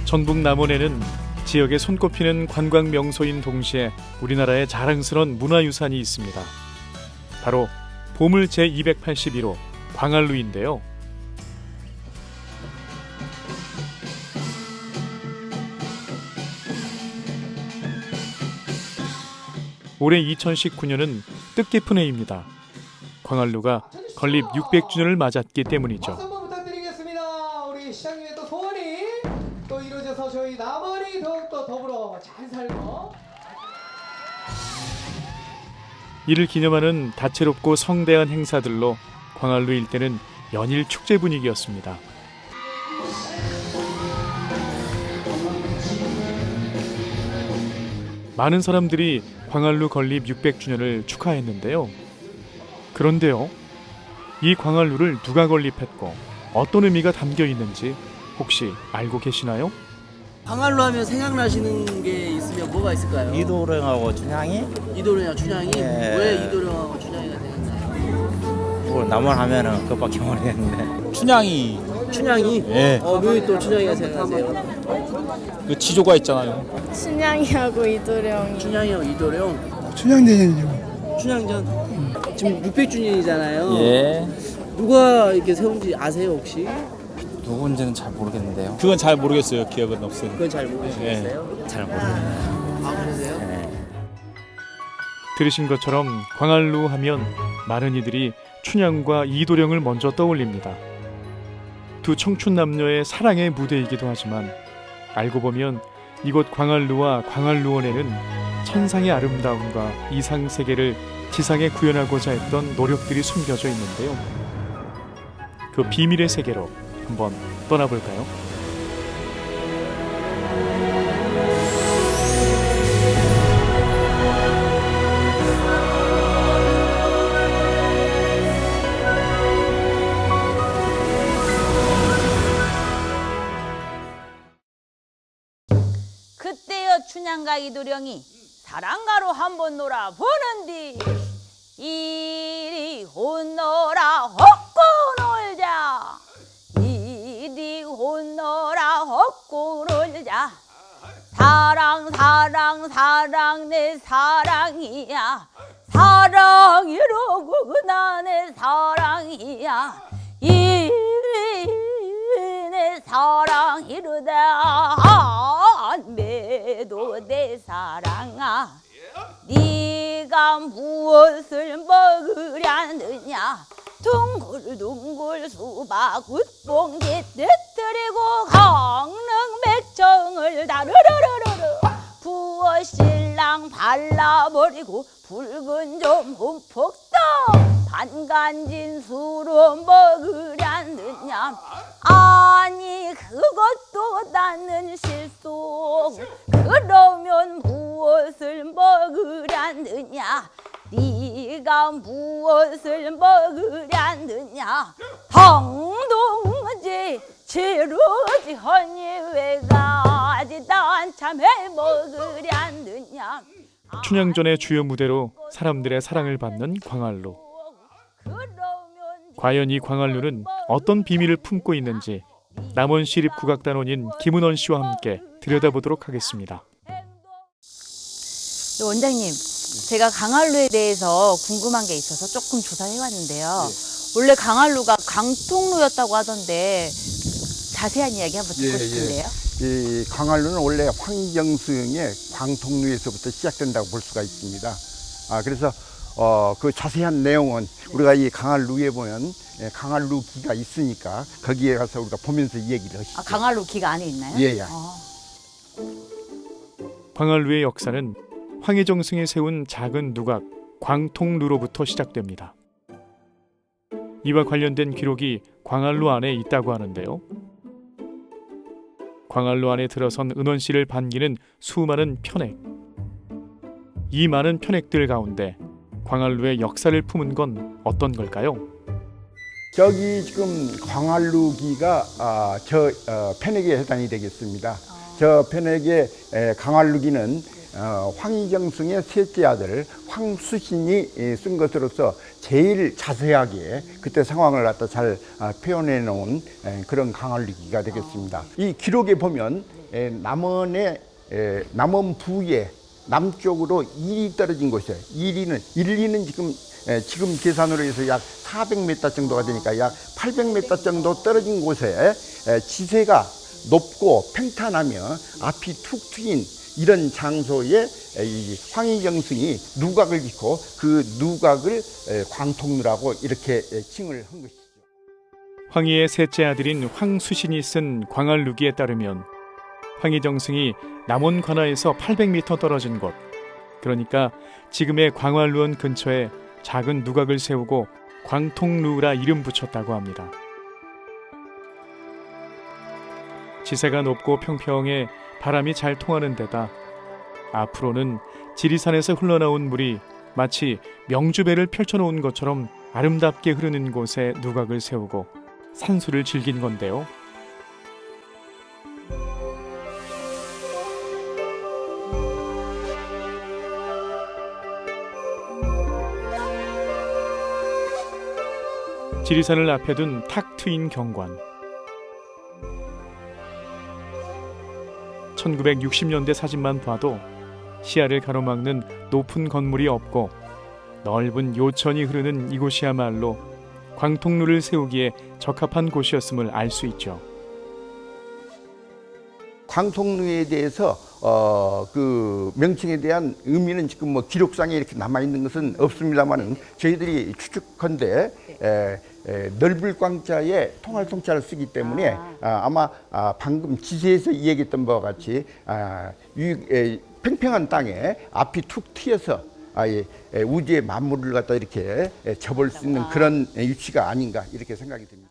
전북 남원에는 지역에 손꼽히는 관광 명소인 동시에 우리나라의 자랑스러운 문화유산이 있습니다. 바로 보물 제281호 광안루인데요. 올해 2019년은 뜻깊은 해입니다. 광안루가 건립 600주년을 맞았기 때문이죠. 박수 한번 부탁드리겠습니다. 우리 시장님의 또 소원이 또 이루어져서 저희 남원이 더욱더 더불어 잘 살고. 이를 기념하는 다채롭고 성대한 행사들로 광안루 일대는 연일 축제 분위기였습니다. 많은 사람들이 광안루 건립 600주년을 축하했는데요. 그런데요, 이 광안루를 누가 건립했고 어떤 의미가 담겨 있는지 혹시 알고 계시나요? 광안루 하면 생각나시는 게 있으면 뭐가 있을까요? 이도령하고 춘향이? 이도령이랑 춘향이? 예. 왜 이도령하고 춘향이가 생각나요? 뭐 남원 하면은 그것밖에 모르겠는데. 춘향이 춘향이? 예. 왜 또 춘향이가 생각나세요? 그 지조가 있잖아요. 춘향이하고 이도령이. 춘향이랑 이도령 춘향대전이죠. 춘향전 지금 600주년이잖아요. 예. 누가 이렇게 세운지 아세요 혹시? 누군지는 잘 모르겠는데요. 그건 잘 모르겠어요. 기억은 없어요. 그건 잘 모르시겠어요? 잘 모르겠네요. 아 그러세요? 네. 들으신 것처럼 광안루 하면 많은 이들이 춘향과 이도령을 먼저 떠올립니다. 두 청춘 남녀의 사랑의 무대이기도 하지만 알고 보면 이곳 광안루와 광안루원에는 천상의 아름다움과 이상 세계를 지상에 구현하고자 했던 노력들이 숨겨져 있는데요. 그 비밀의 세계로 한번 떠나볼까요? 그때여 춘향과 이도령이 사랑가로 한번 놀아보는디 이리 혼노라 헛고 놀자 이리 혼노라 헛고 놀자 사랑 사랑 사랑 내 사랑이야 사랑이로고 나 내 사랑이야 이리 내 사랑이로다 안매도 내 사랑아 네가 무엇을 먹으려느냐 둥글둥글 수박 웃봉지 뜨뜨리고 강릉 맥정을 다르르르르 부어 신랑 발라버리고 붉은 좀 흠뻑 떠 반간진 수로 먹으려느냐 아니 그것도 나는 실속 그러면 무엇을 먹으려느냐 네가 무엇을 먹으려느냐 당동지 지루지 허니 왜 가지 단참해 먹으려느냐 춘향전의 주요 무대로 사람들의 사랑을 받는 광안루. 과연 이 광안루는 어떤 비밀을 품고 있는지 남원시립국악단원인 김은원 씨와 함께 들여다보도록 하겠습니다. 원장님, 제가 광안루에 대해서 궁금한 게 있어서 조금 조사해봤는데요. 원래 광안루가 광통루였다고 하던데 자세한 이야기 한번 듣고 싶은데요. 이 광안루는 원래 황정승의 광통루에서부터 시작된다고 볼 수가 있습니다. 그래서 그 자세한 내용은 우리가 이 광안루에 보면 광안루기가 있으니까 거기에 가서 우리가 보면서 얘기를 하시죠. 광안루 기가 안에 있나요? 예. 광안루의 역사는 황희정승이 세운 작은 누각 광통루로부터 시작됩니다. 이와 관련된 기록이 광안루 안에 있다고 하는데요. 광안루 안에 들어선 은원 씨를 반기는 수많은 편액. 이 많은 편액들 가운데 광안루의 역사를 품은 건 어떤 걸까요? 저기 지금 광안루기가 저 편액에 해당이 되겠습니다. 저 편액의 광안루기는 황희정승의 셋째 아들 황수신이 쓴 것으로서 제일 자세하게 그때 상황을 갖다 잘 표현해 놓은 그런 광안루기가 되겠습니다. 이 기록에 보면 남원의 남원부의 남쪽으로 일이 떨어진 곳이에요. 일리는 지금 계산으로 해서 약 400m 정도가 되니까 약 800m 정도 떨어진 곳에 지세가 높고 평탄하며 앞이 툭 트인 이런 장소에 이 황희정승이 누각을 짓고 그 누각을 광통루라고 이렇게 칭을 한 것이죠. 황희의 셋째 아들인 황수신이 쓴 광활루기에 따르면 황희정승이 남원 관하에서 800m 떨어진 곳, 그러니까 지금의 광활루원 근처에 작은 누각을 세우고 광통루라 이름 붙였다고 합니다. 지세가 높고 평평해 바람이 잘 통하는 데다 앞으로는 지리산에서 흘러나온 물이 마치 명주배를 펼쳐놓은 것처럼 아름답게 흐르는 곳에 누각을 세우고 산수를 즐긴 건데요. 지리산을 앞에 둔 탁 트인 경관. 1960년대 사진만 봐도 시야를 가로막는 높은 건물이 없고 넓은 요천이 흐르는 이곳이야말로 광통루를 세우기에 적합한 곳이었음을 알 수 있죠. 광통루에 대해서 그 명칭에 대한 의미는 지금 뭐 기록상에 이렇게 남아 있는 것은 없습니다만은 저희들이 추측컨대 넓을 광자에 통할 통자를 쓰기 때문에 아마 방금 지세에서 이야기했던 바와 같이 팽팽한 땅에 앞이 툭 트여서 우주의 만물을 갖다 이렇게 접을 수 있는 그런 위치가 아닌가 이렇게 생각이 듭니다.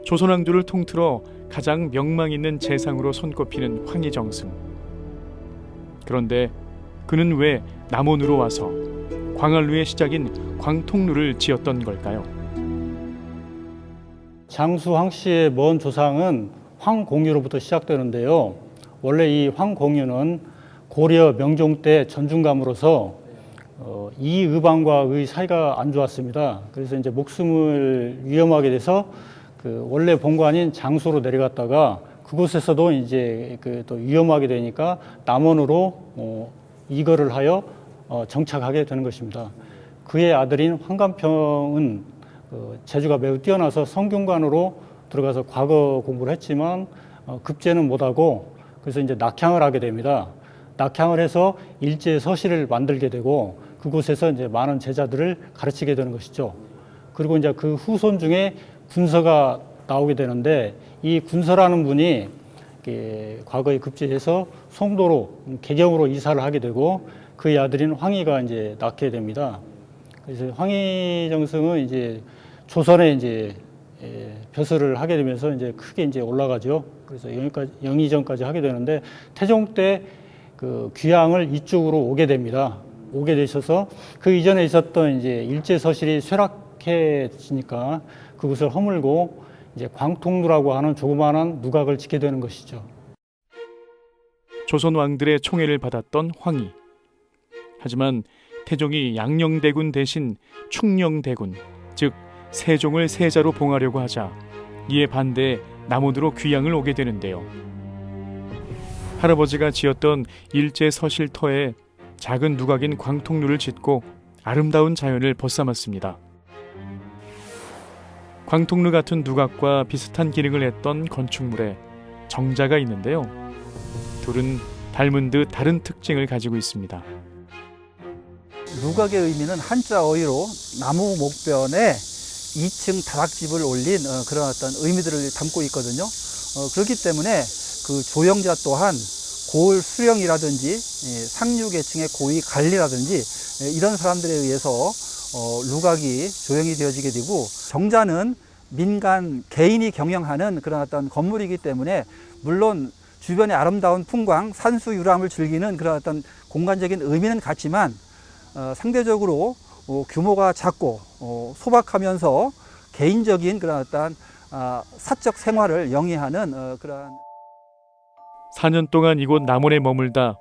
조선왕조를 통틀어 가장 명망 있는 재상으로 손꼽히는 황희정승. 그런데 그는 왜 남원으로 와서 광활루의 시작인 광통루를 지었던 걸까요? 장수 황씨의 먼 조상은 황공유로부터 시작되는데요. 원래 이 황공유는 고려 명종 때 전중감으로서 이의방과의 사이가 안 좋았습니다. 그래서 이제 목숨을 위험하게 돼서 그 원래 본관인 장수로 내려갔다가 그곳에서도 이제 또 위험하게 되니까 남원으로 이거를 하여 정착하게 되는 것입니다. 그의 아들인 황간평은 재주가 매우 뛰어나서 성균관으로 들어가서 과거 공부를 했지만 급제는 못하고 그래서 이제 낙향을 하게 됩니다. 낙향을 해서 일제 서실을 만들게 되고 그곳에서 이제 많은 제자들을 가르치게 되는 것이죠. 그리고 이제 그 후손 중에 군서가 나오게 되는데 이 군서라는 분이 과거에 급제해서 송도로 개경으로 이사를 하게 되고 그의 아들인 황희가 이제 낳게 됩니다. 그래서 황희정승은 이제 조선에 이제 벼슬을 하게 되면서 이제 크게 이제 올라가죠. 그래서 영의정까지 하게 되는데 태종 때 그 귀향을 이쪽으로 오게 됩니다. 오게 되셔서 그 이전에 있었던 이제 일제 서실이 쇠락해지니까 그곳을 허물고 이제 광통루라고 하는 조그마한 누각을 짓게 되는 것이죠. 조선 왕들의 총애를 받았던 황희. 하지만 태종이 양녕대군 대신 충녕대군, 즉 세종을 세자로 봉하려고 하자 이에 반대해 남원으로 귀향을 오게 되는데요. 할아버지가 지었던 일제 서실터에 작은 누각인 광통루를 짓고 아름다운 자연을 벗삼았습니다. 광통루 같은 누각과 비슷한 기능을 했던 건축물에 정자가 있는데요. 둘은 닮은 듯 다른 특징을 가지고 있습니다. 누각의 의미는 한자 어휘로 나무 목변에 2층 다락집을 올린 그런 어떤 의미들을 담고 있거든요. 그렇기 때문에 그 조형자 또한 고을 수령이라든지 상류계층의 고위 관리라든지 이런 사람들에 의해서 누각이 조형이 되어지게 되고 정자는 민간 개인이 경영하는 그런 어떤 건물이기 때문에 물론 주변의 아름다운 풍광, 산수 유람을 즐기는 그런 어떤 공간적인 의미는 같지만 상대적으로 규모가 작고 소박하면서 개인적인 그런 어떤 사적 생활을 영위하는 그러한 4년 동안 이곳 남원에 머물다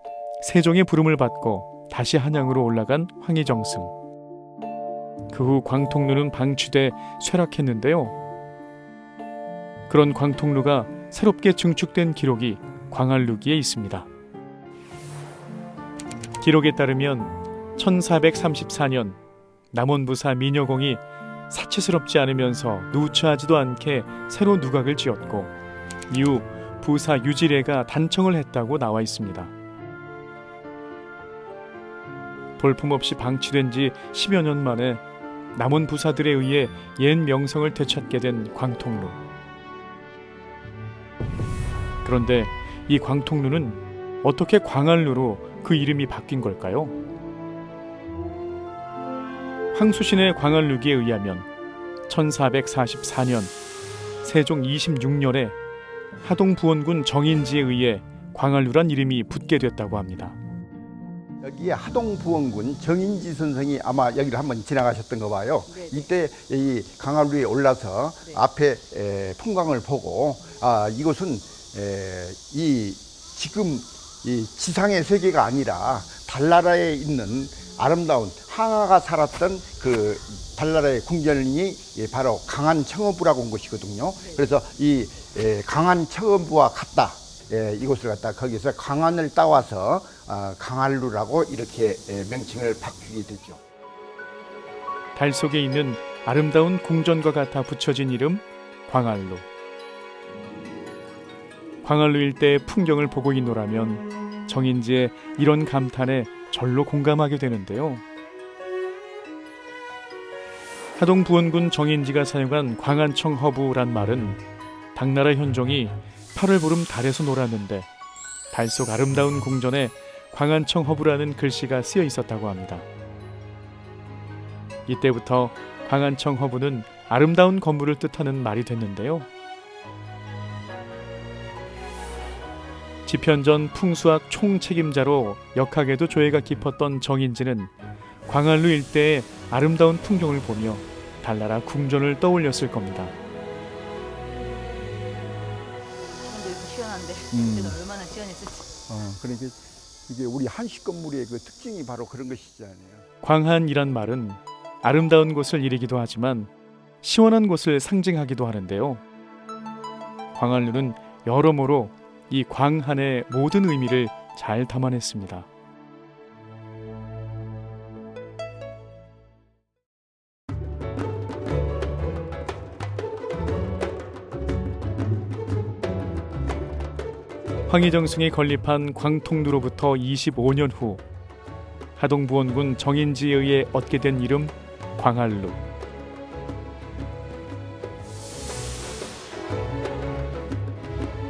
세종의 부름을 받고 다시 한양으로 올라간 황희정승. 그 후 광통루는 방치돼 쇠락했는데요. 그런 광통루가 새롭게 증축된 기록이 광활루기에 있습니다. 기록에 따르면 1434년 남원부사 민여공이 사치스럽지 않으면서 누추하지도 않게 새로 누각을 지었고 이후 부사 유지례가 단청을 했다고 나와 있습니다. 볼품없이 방치된 지 10여 년 만에 남원 부사들에 의해 옛 명성을 되찾게 된 광통루. 그런데 이 광통루는 어떻게 광활루로 그 이름이 바뀐 걸까요? 황수신의 광활루기에 의하면 1444년 세종 26년에 하동부원군 정인지에 의해 광활루란 이름이 붙게 됐다고 합니다. 여기에 하동부원군 정인지 선생이 아마 여기를 한번 지나가셨던 거 봐요. 이때 이 광활루에 올라서 앞에 풍광을 보고 이곳은 지금 이 지상의 세계가 아니라 달나라에 있는 아름다운 항아가 살았던 그 달나라의 궁전이 바로 강한청어부라고 온 곳이거든요. 그래서 이 강한청어부와 같다. 이곳을 갖다 거기서 강한을 따와서 광활루라고 이렇게 명칭을 바꾸게 되죠. 달 속에 있는 아름다운 궁전과 같아 붙여진 이름 광활루. 광활루 일대의 풍경을 보고 있노라면 정인지의 이런 감탄에 절로 공감하게 되는데요. 하동부원군 정인지가 사용한 광한청허부란 말은 당나라 현종이 8월 보름 달에서 놀았는데 달 속 아름다운 궁전에 광한청허부라는 글씨가 쓰여 있었다고 합니다. 이때부터 광한청허부는 아름다운 건물을 뜻하는 말이 됐는데요. 집현전 풍수학 총책임자로 역학에도 조예가 깊었던 정인지는 광활루 일대의 아름다운 풍경을 보며 달나라 궁전을 떠올렸을 겁니다. 이렇게 시원한데 그때는 얼마나 시원했을지. 그러니까 이게 우리 한식 건물의 그 특징이 바로 그런 것이잖아요. 광한이란 말은 아름다운 곳을 이르기도 하지만 시원한 곳을 상징하기도 하는데요. 광활루는 여러모로 이 광한의 모든 의미를 잘 담아냈습니다. 황희정승이 건립한 광통루로부터 25년 후 하동부원군 정인지에 의해 얻게 된 이름 광활루.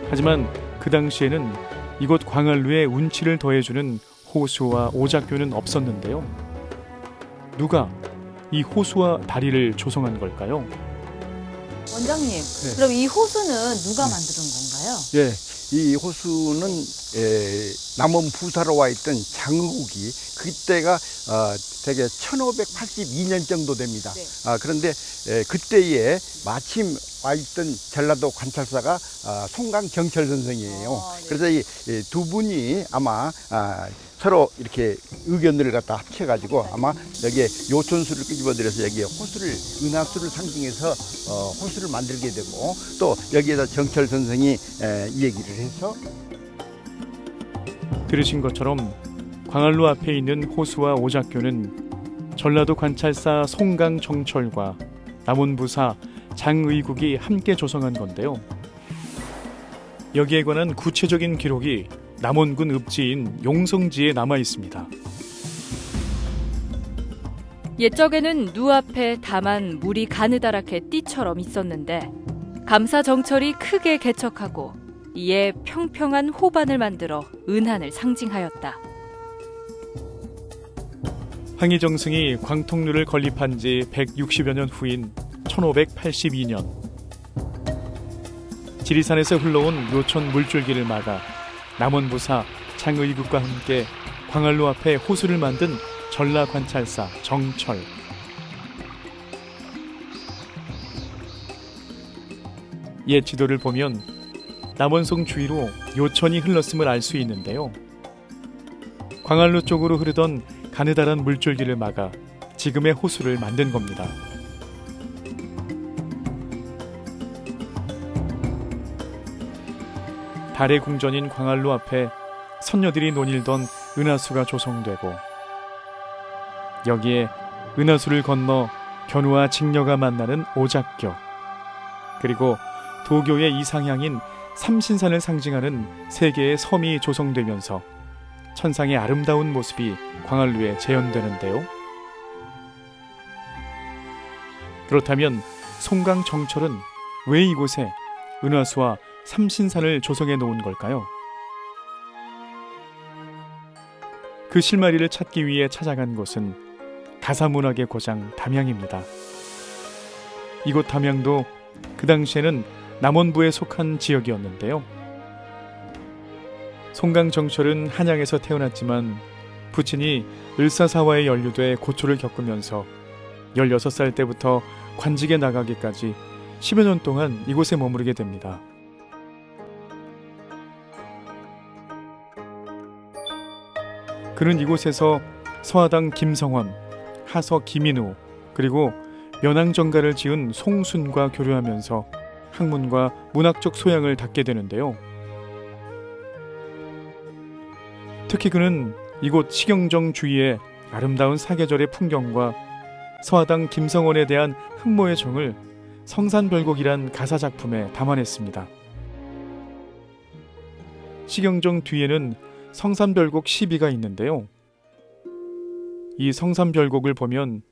하지만 그 당시에는 이곳 광활루에 운치를 더해주는 호수와 오작교는 없었는데요. 누가 이 호수와 다리를 조성한 걸까요? 원장님, 그럼 이 호수는 누가 만드는 건가요? 예, 이 호수는 남원 부사로 와 있던 장의국이 그때가 대개 1582년 정도 됩니다. 그런데 그때에 마침 와 있던 전라도 관찰사가 송강경철 선생이에요. 그래서 이 두 분이 아마 서로 이렇게 의견들을 갖다 합쳐가지고 아마 여기에 요촌수를 끄집어들여서 여기에 호수를 은하수를 상징해서 호수를 만들게 되고 또 여기에다 정철 선생이 이 얘기를 해서 들으신 것처럼 광활루 앞에 있는 호수와 오작교는 전라도 관찰사 송강정철과 남원부사 장의국이 함께 조성한 건데요. 여기에 관한 구체적인 기록이 남원군 읍지인 용성지에 남아 있습니다. 옛적에는 누 앞에 다만 물이 가느다랗게 띠처럼 있었는데 감사정철이 크게 개척하고 이에 평평한 호반을 만들어 은한을 상징하였다. 황희정승이 광통루를 건립한 지 160여 년 후인 1582년 지리산에서 흘러온 요촌 물줄기를 막아 남원부사 장의국과 함께 광활루 앞에 호수를 만든 전라관찰사 정철. 옛 지도를 보면 남원송 주위로 요천이 흘렀음을 알 수 있는데요. 광활루 쪽으로 흐르던 가느다란 물줄기를 막아 지금의 호수를 만든 겁니다. 달의 궁전인 광안루 앞에 선녀들이 논일던 은하수가 조성되고, 여기에 은하수를 건너 견우와 직녀가 만나는 오작교, 그리고 도교의 이상향인 삼신산을 상징하는 세 개의 섬이 조성되면서 천상의 아름다운 모습이 광안루에 재현되는데요. 그렇다면 송강정철은 왜 이곳에 은하수와 삼신산을 조성해 놓은 걸까요? 그 실마리를 찾기 위해 찾아간 곳은 가사문학의 고장 담양입니다. 이곳 담양도 그 당시에는 남원부에 속한 지역이었는데요. 송강정철은 한양에서 태어났지만 부친이 을사사화에 연루돼 고초를 겪으면서 16살 때부터 관직에 나가기까지 10여 년 동안 이곳에 머무르게 됩니다. 그는 이곳에서 서하당 김성원, 하서 김인우, 그리고 면왕정가를 지은 송순과 교류하면서 학문과 문학적 소양을 닦게 되는데요. 특히 그는 이곳 식영정 주위의 아름다운 사계절의 풍경과 서하당 김성원에 대한 흠모의 정을 성산별곡이란 가사 작품에 담아냈습니다. 식영정 뒤에는 성산별곡 12가 있는데요. 이 성산별곡을 보면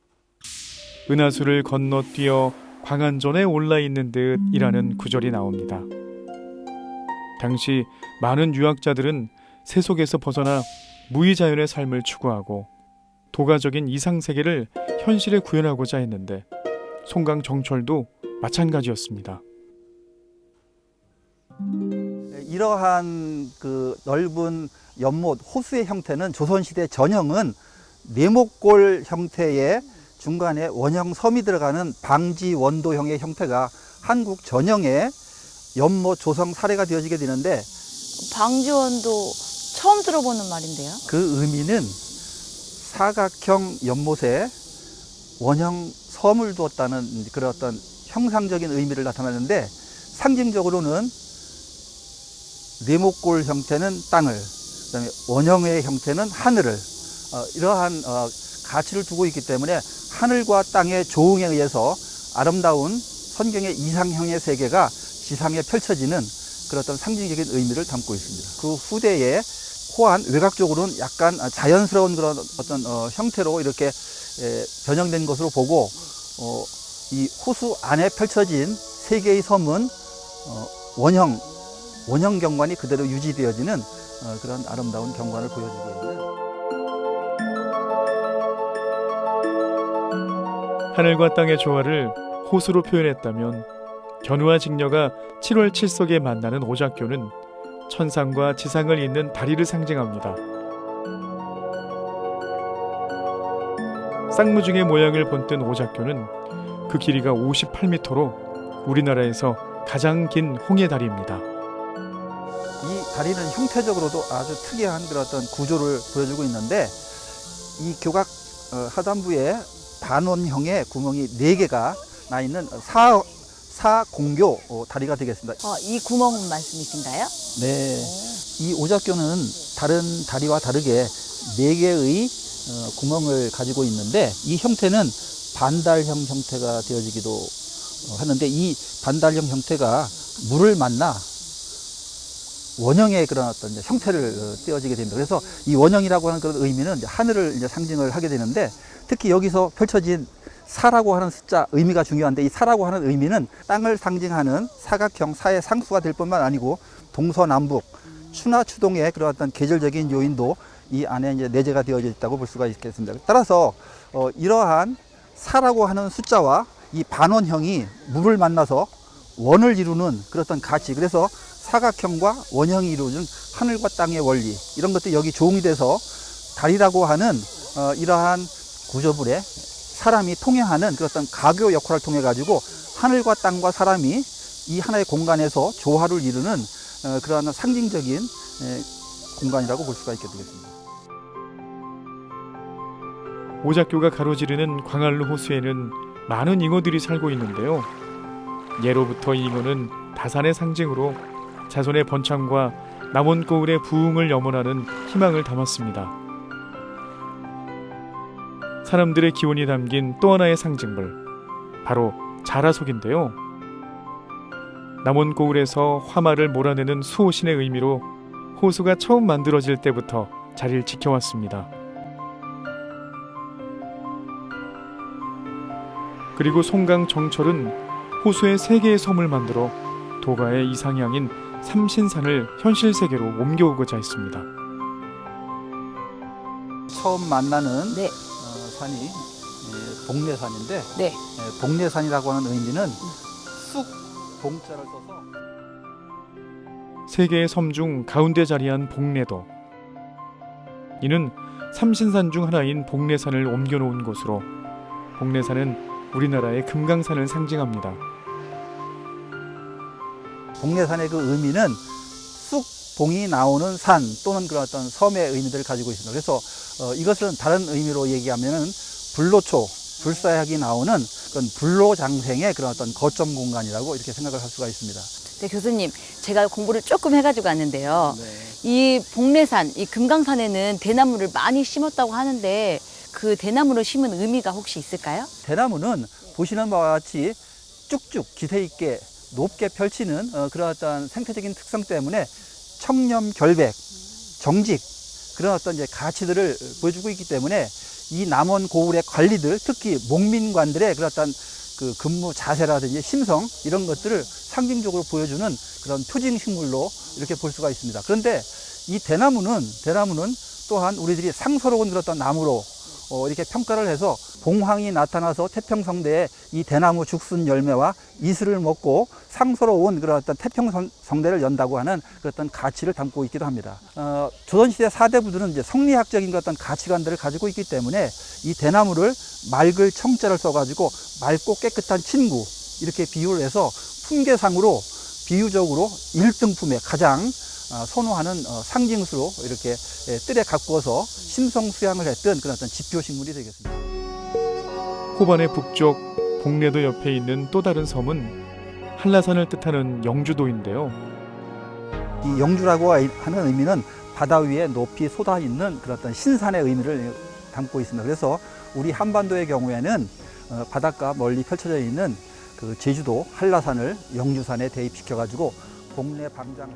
은하수를 건너뛰어 광안전에 올라있는 듯이라는 구절이 나옵니다. 당시 많은 유학자들은 세속에서 벗어나 무의자연의 삶을 추구하고 도가적인 이상세계를 현실에 구현하고자 했는데 송강정철도 마찬가지였습니다. 이러한 그 넓은 연못, 호수의 형태는 조선시대 전형은 네모골 형태의 중간에 원형 섬이 들어가는 방지 원도형의 형태가 한국 전형의 연못 조성 사례가 되어지게 되는데, 방지원도 처음 들어보는 말인데요. 그 의미는 사각형 연못에 원형 섬을 두었다는 그런 어떤 형상적인 의미를 나타내는데, 상징적으로는 네모골 형태는 땅을, 그다음에 원형의 형태는 하늘을, 이러한 가치를 두고 있기 때문에 하늘과 땅의 조응에 의해서 아름다운 선경의 이상형의 세계가 지상에 펼쳐지는 그런 어떤 상징적인 의미를 담고 있습니다. 그 후대에 호안 외곽적으로는 약간 자연스러운 그런 어떤 형태로 이렇게 변형된 것으로 보고, 이 호수 안에 펼쳐진 세 개의 섬은 원형 경관이 그대로 유지되어지는 그런 아름다운 경관을 보여주고 있는. 하늘과 땅의 조화를 호수로 표현했다면 견우와 직녀가 7월 7석에 만나는 오작교는 천상과 지상을 잇는 다리를 상징합니다. 쌍무중의 모양을 본뜬 오작교는 그 길이가 58m로 우리나라에서 가장 긴 홍해다리입니다. 이 다리는 형태적으로도 아주 특이한 그런 어떤 구조를 보여주고 있는데, 이 교각 하단부에 반원형의 구멍이 4개가 나 있는 사공교 다리가 되겠습니다. 이 구멍 말씀이신가요? 네, 이 오작교는 다른 다리와 다르게 4개의 구멍을 가지고 있는데, 이 형태는 반달형 형태가 되어지기도 하는데, 이 반달형 형태가 물을 만나 원형의 그런 어떤 형태를 띄어지게 됩니다. 그래서 이 원형이라고 하는 그런 의미는 하늘을 상징을 하게 되는데, 특히 여기서 펼쳐진 사라고 하는 숫자 의미가 중요한데, 이 사라고 하는 의미는 땅을 상징하는 사각형 사의 상수가 될 뿐만 아니고 동서남북 추나 추동의 그런 어떤 계절적인 요인도 이 안에 내재가 되어져 있다고 볼 수가 있겠습니다. 따라서 이러한 사라고 하는 숫자와 이 반원형이 물을 만나서 원을 이루는 그런 어떤 가치, 그래서 사각형과 원형이 이루어진 하늘과 땅의 원리, 이런 것들이 여기 조응이 돼서 다리라고 하는 이러한 구조물에 사람이 통행하는 그런 어떤 가교 역할을 통해 가지고 하늘과 땅과 사람이 이 하나의 공간에서 조화를 이루는 그러한 상징적인 공간이라고 볼 수가 있게 되겠습니다. 오작교가 가로지르는 광안루 호수에는 많은 잉어들이 살고 있는데요. 예로부터 이 잉어는 다산의 상징으로 자손의 번창과 남원고을의 부흥을 염원하는 희망을 담았습니다. 사람들의 기원이 담긴 또 하나의 상징물, 바로 자라속인데요. 남원고을에서 화마를 몰아내는 수호신의 의미로 호수가 처음 만들어질 때부터 자리를 지켜왔습니다. 그리고 송강 정철은 호수에 3개의 섬을 만들어 도가의 이상향인 삼신산을 현실 세계로 옮겨오고자 했습니다. 처음 만나는 네. 산이 복례산인데 네. 복례산이라고 하는 의미는 쑥 봉자를 써서 3개의 섬 중 가운데 자리한 복례도, 이는 삼신산 중 하나인 복례산을 옮겨놓은 곳으로 복례산은 우리나라의 금강산을 상징합니다. 복례산의 그 의미는 쑥봉이 나오는 산 또는 그런 어떤 섬의 의미들을 가지고 있습니다. 그래서 이것은 다른 의미로 얘기하면은 불로초, 불사약이 나오는 그런 불로장생의 그런 어떤 거점 공간이라고 이렇게 생각을 할 수가 있습니다. 네, 교수님, 제가 공부를 조금 해가지고 왔는데요. 이 복례산, 이 금강산에는 대나무를 많이 심었다고 하는데 그 대나무를 심은 의미가 혹시 있을까요? 대나무는 보시는 바와 같이 쭉쭉 기세 있게 높게 펼치는 그런 어떤 생태적인 특성 때문에 청렴, 결백, 정직 그런 어떤 이제 가치들을 보여주고 있기 때문에 이 남원 고을의 관리들, 특히 목민관들의 그런 어떤 그 근무 자세라든지 심성 이런 것들을 상징적으로 보여주는 그런 표징 식물로 이렇게 볼 수가 있습니다. 그런데 이 대나무는 또한 우리들이 상서로운 그런 어떤 나무로 이렇게 평가를 해서 봉황이 나타나서 태평성대에 이 대나무 죽순 열매와 이슬을 먹고 상서로운 그런 어떤 태평성대를 연다고 하는 그런 어떤 가치를 담고 있기도 합니다. 조선시대 사대부들은 이제 성리학적인 그런 어떤 가치관들을 가지고 있기 때문에 이 대나무를 맑을 청자를 써가지고 맑고 깨끗한 친구 이렇게 비유를 해서 품계상으로 비유적으로 1등품에 가장 선호하는 상징수로 이렇게 뜰에 가꾸어서 심성수양을 했던 그런 어떤 지표식물이 되겠습니다. 호반의 북쪽 복례도 옆에 있는 또 다른 섬은 한라산을 뜻하는 영주도인데요. 이 영주라고 하는 의미는 바다 위에 높이 솟아있는 그런 어떤 신산의 의미를 담고 있습니다. 그래서 우리 한반도의 경우에는 바닷가 멀리 펼쳐져 있는 그 제주도 한라산을 영주산에 대입시켜가지고 복례 방장.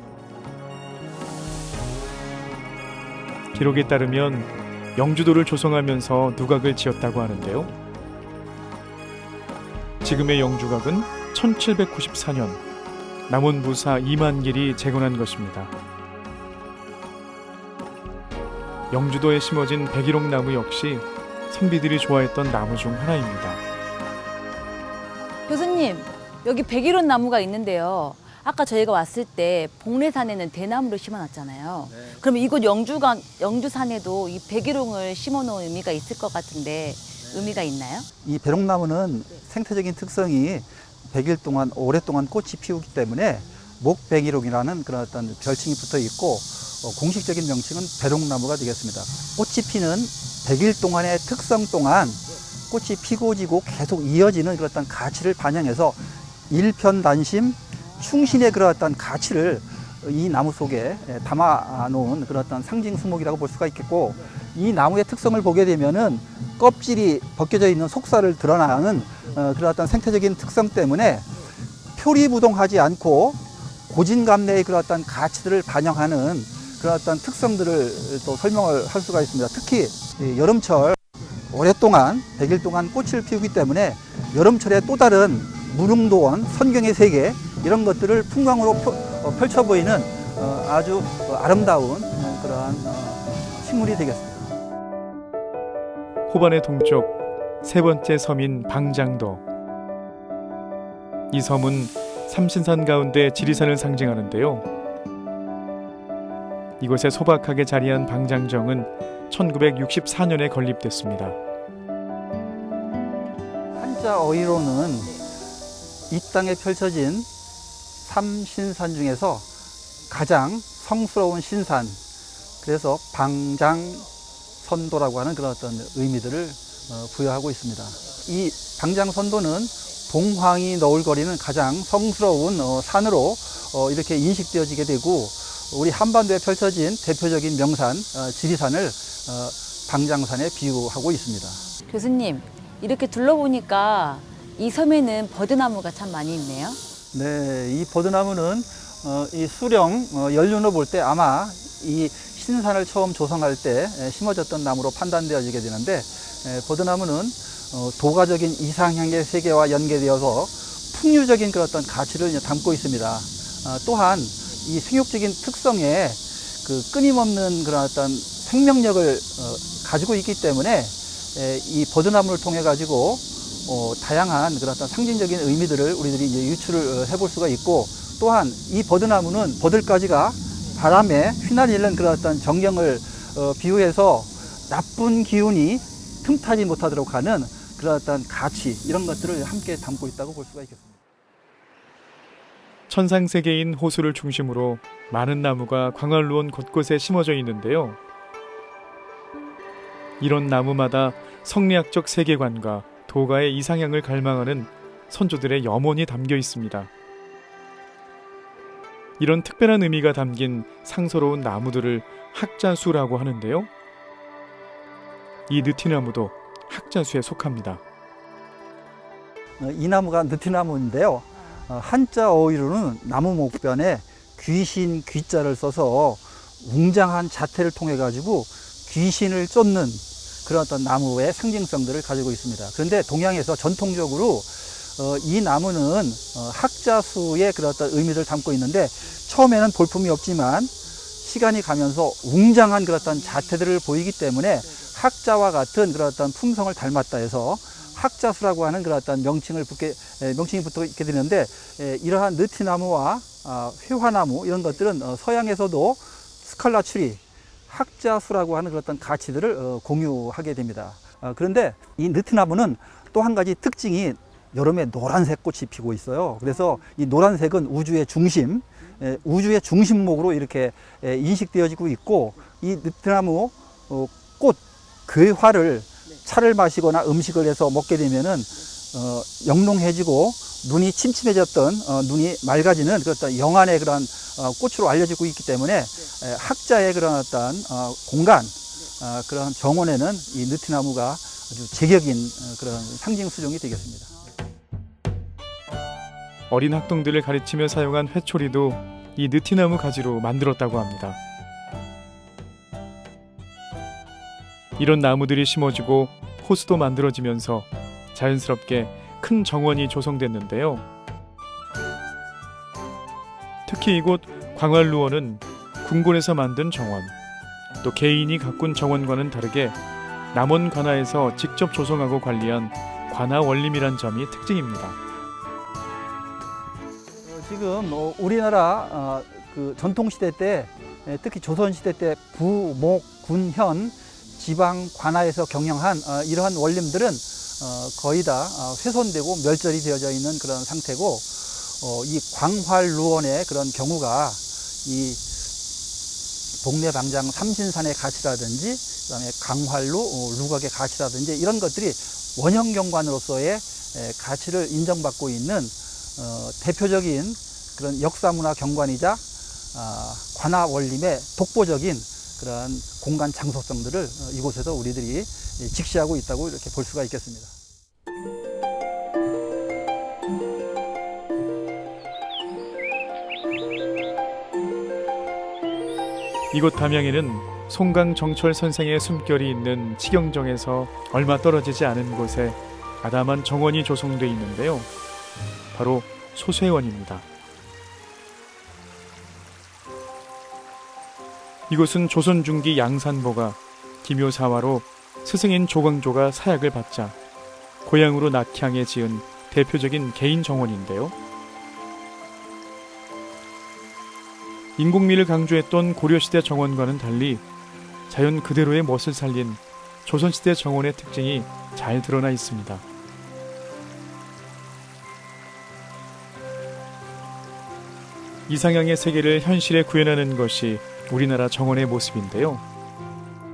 기록에 따르면 영주도를 조성하면서 누각을 지었다고 하는데요. 지금의 영주각은 1794년 남원부사 이만길이 재건한 것입니다. 영주도에 심어진 백일홍 나무 역시 선비들이 좋아했던 나무 중 하나입니다. 교수님, 여기 백일홍 나무가 있는데요. 아까 저희가 왔을 때 복례산에는 대나무를 심어놨잖아요. 그러면 이곳 영주산에도 이 백일홍을 심어놓은 의미가 있을 것 같은데 의미가 있나요? 이 배롱나무는 생태적인 특성이 100일 동안 오랫동안 꽃이 피우기 때문에 목백일홍이라는 그런 어떤 별칭이 붙어 있고 공식적인 명칭은 배롱나무가 되겠습니다. 꽃이 피는 100일 동안의 특성 동안 꽃이 피고 지고 계속 이어지는 그런 어떤 가치를 반영해서 일편단심 충신의 그런 어떤 가치를 이 나무 속에 담아 놓은 그런 어떤 상징 수목이라고 볼 수가 있겠고, 이 나무의 특성을 보게 되면은 껍질이 벗겨져 있는 속살을 드러나는 그런 어떤 생태적인 특성 때문에 표리부동하지 않고 고진감래의 그런 어떤 가치들을 반영하는 그런 어떤 특성들을 또 설명을 할 수가 있습니다. 특히 여름철 오랫동안 100일 동안 꽃을 피우기 때문에 여름철에 또 다른 무릉도원, 선경의 세계 이런 것들을 풍광으로 펼쳐 보이는 아주 아름다운 그러한 식물이 되겠습니다. 호반의 동쪽 세 번째 섬인 방장도. 이 섬은 삼신산 가운데 지리산을 상징하는데요. 이곳에 소박하게 자리한 방장정은 1964년에 건립됐습니다. 한자 어휘로는 이 땅에 펼쳐진 삼신산 중에서 가장 성스러운 신산, 그래서 방장선도라고 하는 그런 어떤 의미들을 부여하고 있습니다. 이 방장선도는 봉황이 너울거리는 가장 성스러운 산으로 이렇게 인식되어지게 되고 우리 한반도에 펼쳐진 대표적인 명산 지리산을 방장산에 비유하고 있습니다. 교수님, 이렇게 둘러보니까 이 섬에는 버드나무가 참 많이 있네요. 네, 이 버드나무는 이 수령 연륜을 볼 때 아마 이 신산을 처음 조성할 때 심어졌던 나무로 판단되어지게 되는데, 버드나무는 도가적인 이상향의 세계와 연계되어서 풍류적인 그런 어떤 가치를 담고 있습니다. 또한 이 생육적인 특성에 그 끊임없는 그런 어떤 생명력을 가지고 있기 때문에 이 버드나무를 통해 가지고 다양한 그런 어떤 상징적인 의미들을 우리들이 이제 유추를 해볼 수가 있고, 또한 이 버드나무는 버들가지가 바람에 휘날리는 그런 어떤 정경을 비유해서 나쁜 기운이 틈타지 못하도록 하는 그런 어떤 가치, 이런 것들을 함께 담고 있다고 볼 수가 있겠습니다. 천상세계인 호수를 중심으로 많은 나무가 광활루원 곳곳에 심어져 있는데요. 이런 나무마다 성리학적 세계관과 도가의 이상향을 갈망하는 선조들의 염원이 담겨 있습니다. 이런 특별한 의미가 담긴 상서로운 나무들을 학자수라고 하는데요. 이 느티나무도 학자수에 속합니다. 이 나무가 느티나무인데요. 한자 어휘로는 나무 목변에 귀신 귀자를 써서 웅장한 자태를 통해 가지고 귀신을 쫓는 그런 어떤 나무의 상징성들을 가지고 있습니다. 그런데 동양에서 전통적으로 이 나무는 학자수의 그런 어떤 의미를 담고 있는데, 처음에는 볼품이 없지만 시간이 가면서 웅장한 그런 어떤 자태들을 보이기 때문에 학자와 같은 그런 어떤 품성을 닮았다 해서 학자수라고 하는 그런 어떤 명칭이 붙어 있게 되는데, 이러한 느티나무와 회화나무 이런 것들은 서양에서도 스칼라 추리, 학자수라고 하는 그런 어떤 가치들을 공유하게 됩니다. 그런데 이 느티나무는 또 한 가지 특징이 여름에 노란색 꽃이 피고 있어요. 그래서 이 노란색은 우주의 중심, 우주의 중심목으로 이렇게 인식되어지고 있고, 이 느티나무 꽃 괴화를 차를 마시거나 음식을 해서 먹게 되면은 영롱해지고 눈이 침침해졌던 눈이 맑아지는 그런 영안의 그런 꽃으로 알려지고 있기 때문에 학자의 그런 어떤 공간, 그런 정원에는 이 느티나무가 아주 제격인 그런 상징 수종이 되겠습니다. 어린 학童들을 가르치며 사용한 회초리도 이 느티나무 가지로 만들었다고 합니다. 이런 나무들이 심어지고 호수도 만들어지면서 자연스럽게 큰 정원이 조성됐는데요. 특히 이곳 광활루원은 궁궐에서 만든 정원, 또 개인이 가꾼 정원과는 다르게 남원 관아에서 직접 조성하고 관리한 관아 원림이란 점이 특징입니다. 지금 우리나라 그 전통시대 때, 특히 조선시대 때 부, 목, 군, 현 지방 관아에서 경영한 이러한 원림들은 거의 다 훼손되고 멸절이 되어져 있는 그런 상태고, 이 광활루원의 그런 경우가 이 복례방장 삼신산의 가치라든지, 그다음에 강활루 루각의 가치라든지, 이런 것들이 원형경관으로서의 가치를 인정받고 있는 대표적인 그런 역사문화 경관이자 관아 원림의 독보적인 그런 공간 장소성들을 이곳에서 우리들이 직시하고 있다고 이렇게 볼 수가 있겠습니다. 이곳 담양에는 송강 정철 선생의 숨결이 있는 치경정에서 얼마 떨어지지 않은 곳에 아담한 정원이 조성되어 있는데요. 바로 소쇠원입니다. 이곳은 조선 중기 양산보가 기묘사화로 스승인 조광조가 사약을 받자 고향으로 낙향에 지은 대표적인 개인 정원인데요. 인공미를 강조했던 고려시대 정원과는 달리 자연 그대로의 멋을 살린 조선시대 정원의 특징이 잘 드러나 있습니다. 이상향의 세계를 현실에 구현하는 것이 우리나라 정원의 모습인데요.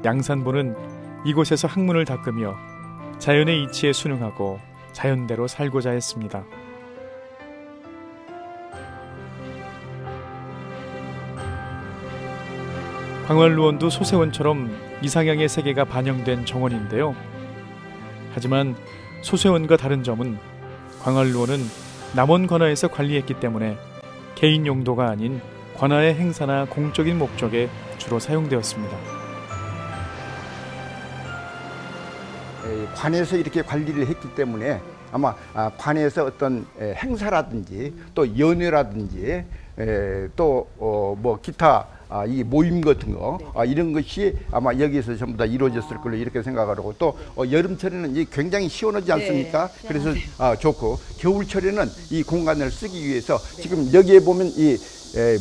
양산보는 이곳에서 학문을 닦으며 자연의 이치에 순응하고 자연대로 살고자 했습니다. 광활루원도 소세원처럼 이상향의 세계가 반영된 정원인데요. 하지만 소세원과 다른 점은 광활루원은 남원 관아에서 관리했기 때문에 개인 용도가 아닌 관아의 행사나 공적인 목적에 주로 사용되었습니다. 관에서 이렇게 관리를 했기 때문에 아마 관에서 어떤 행사라든지 또 연회라든지 또 뭐 기타 이 모임 같은 거 이런 것이 아마 여기서 전부 다 이루어졌을 걸로 이렇게 생각하고 또 여름철에는 이 굉장히 시원하지 않습니까? 네, 그래서 좋고 겨울철에는 이 공간을 쓰기 위해서 지금 여기에 보면 이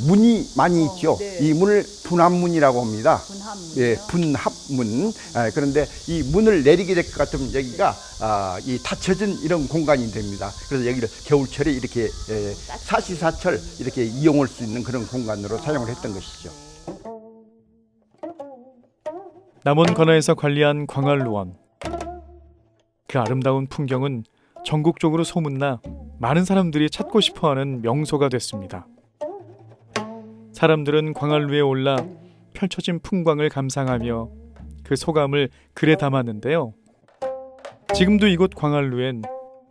문이 많이 있죠. 네. 이 문을 분합문이라고 합니다. 분합문이요? 예, 분합문. 그런데 이 문을 내리게 될 것 같으면 여기가 이 닫혀진 이런 공간이 됩니다. 그래서 여기를 겨울철에 이렇게 사시사철 이렇게 이용할 수 있는 그런 공간으로 사용을 했던 것이죠. 남원 관아에서 관리한 광활루원. 그 아름다운 풍경은 전국적으로 소문나 많은 사람들이 찾고 싶어하는 명소가 됐습니다. 사람들은 광활루에 올라 펼쳐진 풍광을 감상하며 그 소감을 글에 담았는데요. 지금도 이곳 광활루엔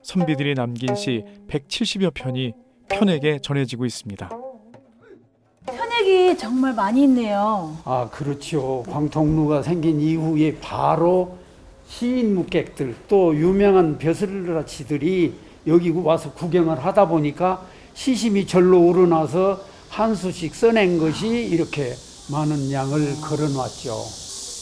선비들이 남긴 시 170여 편이 편에게 전해지고 있습니다. 편액이 정말 많이 있네요. 아, 그렇죠. 광통루가 생긴 이후에 바로 시인 묵객들 또 유명한 벼슬아치들이 여기 와서 구경을 하다 보니까 시심이 절로 우러나서 한 수씩 써낸 것이 이렇게 많은 양을 걸어놨죠.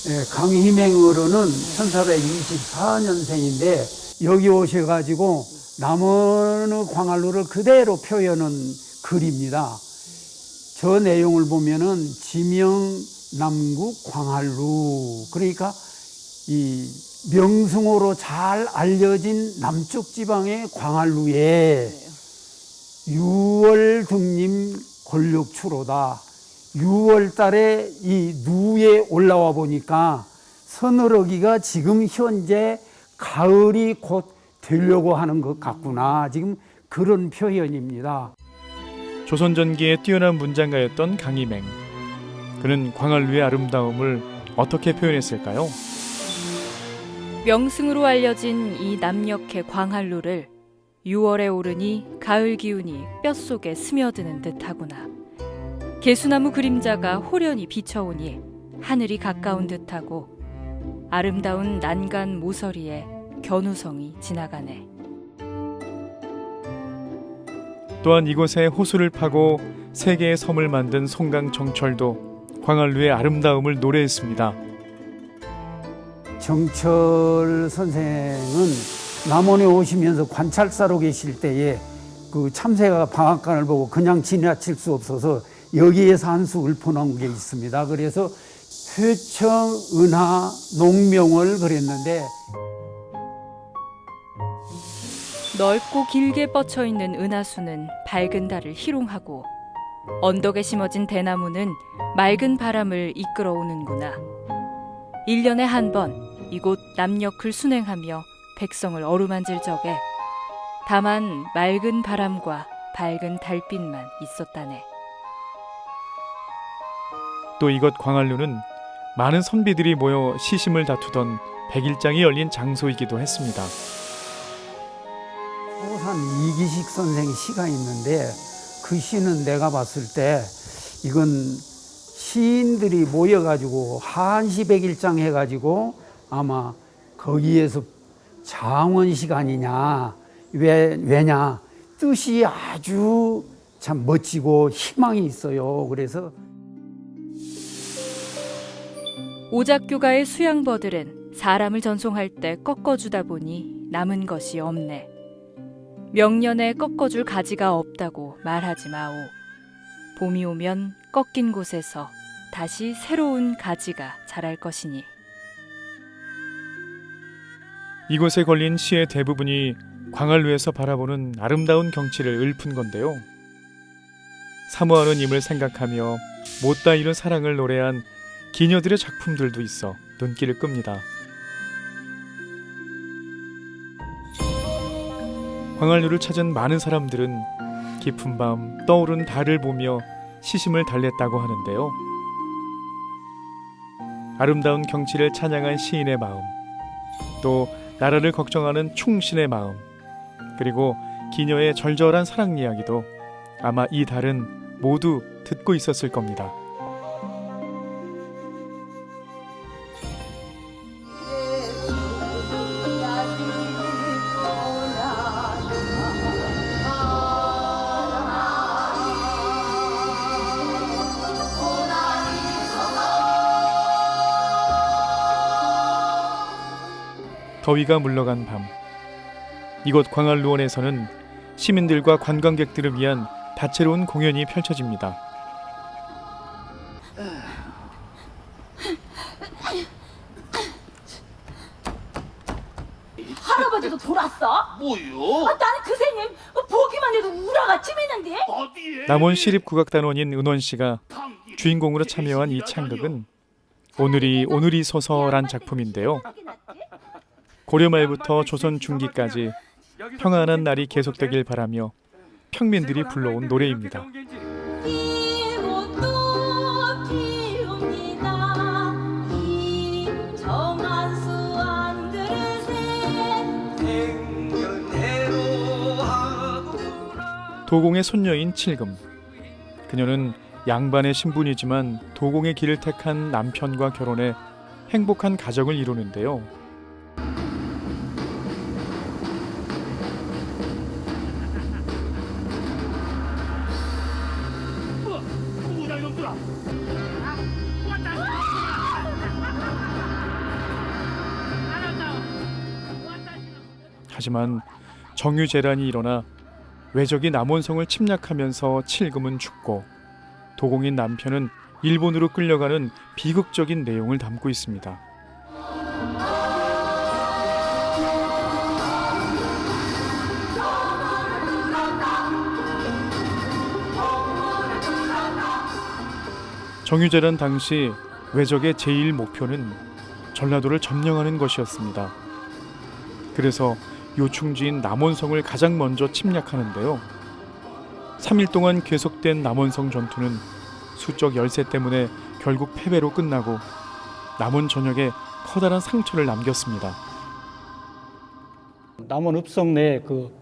예, 강희맹 어른은 1424년생인데 여기 오셔가지고 남원의 광활루를 그대로 표현한 글입니다. 저 내용을 보면은 지명 남국 광활루, 그러니까 이 명승호로 잘 알려진 남쪽 지방의 광활루에 6월 등림 권력추로다. 6월 달에 이 누에 올라와 보니까 서늘하기가 지금 현재 가을이 곧 되려고 하는 것 같구나. 지금 그런 표현입니다. 조선 전기에 뛰어난 문장가였던 강희맹. 그는 광활루의 아름다움을 어떻게 표현했을까요? 명승으로 알려진 이 남녘의 광활루를 6월에 오르니 가을 기운이 뼛속에 스며드는 듯하구나. 개수나무 그림자가 호련히 비춰오니 하늘이 가까운 듯하고 아름다운 난간 모서리에 견우성이 지나가네. 또한 이곳에 호수를 파고 세 개의 섬을 만든 송강정철도 광활루의 아름다움을 노래했습니다. 정철 선생은 남원에 오시면서 관찰사로 계실 때에 그 참새가 방앗간을 보고 그냥 지나칠 수 없어서 여기에서 한 수 읊어놓은 게 있습니다. 그래서 회청 은하 농명을 그렸는데 넓고 길게 뻗쳐있는 은하수는 밝은 달을 희롱하고 언덕에 심어진 대나무는 맑은 바람을 이끌어오는구나. 1년에 한 번 이곳 남녘을 순행하며 백성을 어루만질 적에 다만 맑은 바람과 밝은 달빛만 있었다네. 또 이곳 광활루는 많은 선비들이 모여 시심을 다투던 백일장이 열린 장소이기도 했습니다. 호산 이기식 선생의 시가 있는데 그 시는 내가 봤을 때 이건 시인들이 모여가지고 한시 백일장 해가지고 아마 거기에서 장원식 아니냐. 왜냐, 뜻이 아주 참 멋지고 희망이 있어요. 그래서 오작교가의 수양버들은 사람을 전송할 때 꺾어주다 보니 남은 것이 없네. 명년에 꺾어줄 가지가 없다고 말하지 마오. 봄이 오면 꺾인 곳에서 다시 새로운 가지가 자랄 것이니. 이곳에 걸린 시의 대부분이 광활루에서 바라보는 아름다운 경치를 읊은 건데요. 사모하는 임을 생각하며 못다 이룬 사랑을 노래한 기녀들의 작품들도 있어 눈길을 끕니다. 광활루를 찾은 많은 사람들은 깊은 밤 떠오른 달을 보며 시심을 달랬다고 하는데요. 아름다운 경치를 찬양한 시인의 마음, 또 나라를 걱정하는 충신의 마음, 그리고 기녀의 절절한 사랑 이야기도 아마 이 달은 모두 듣고 있었을 겁니다. 더위가 물러간 밤, 이곳 광활루원에서는 시민들과 관광객들을 위한 다채로운 공연이 펼쳐집니다. 할아버지도 돌았어? 뭐요? 나는 그 새님 보기만 해도 우라가 찜했는데. 남원 시립국악단원인 은원 씨가 주인공으로 참여한 이 창극은 오늘이 소서란 작품인데요. 고려 말부터 조선 중기까지 평안한 날이 계속되길 바라며 평민들이 불러온 노래입니다. 도공의 손녀인 칠금. 그녀는 양반의 신분이지만 도공의 길을 택한 남편과 결혼해 행복한 가정을 이루는데요. 하지만 정유재란이 일어나 외적이 남원성을 침략하면서 칠금은 죽고 도공인 남편은 일본으로 끌려가는 비극적인 내용을 담고 있습니다. 정유재란 당시 외적의 제1 목표는 전라도를 점령하는 것이었습니다. 그래서 요충지인 남원성을 가장 먼저 침략하는데요. 3일 동안 계속된 남원성 전투는 수적 열세 때문에 결국 패배로 끝나고 남원 전역에 커다란 상처를 남겼습니다. 남원 읍성 내에 그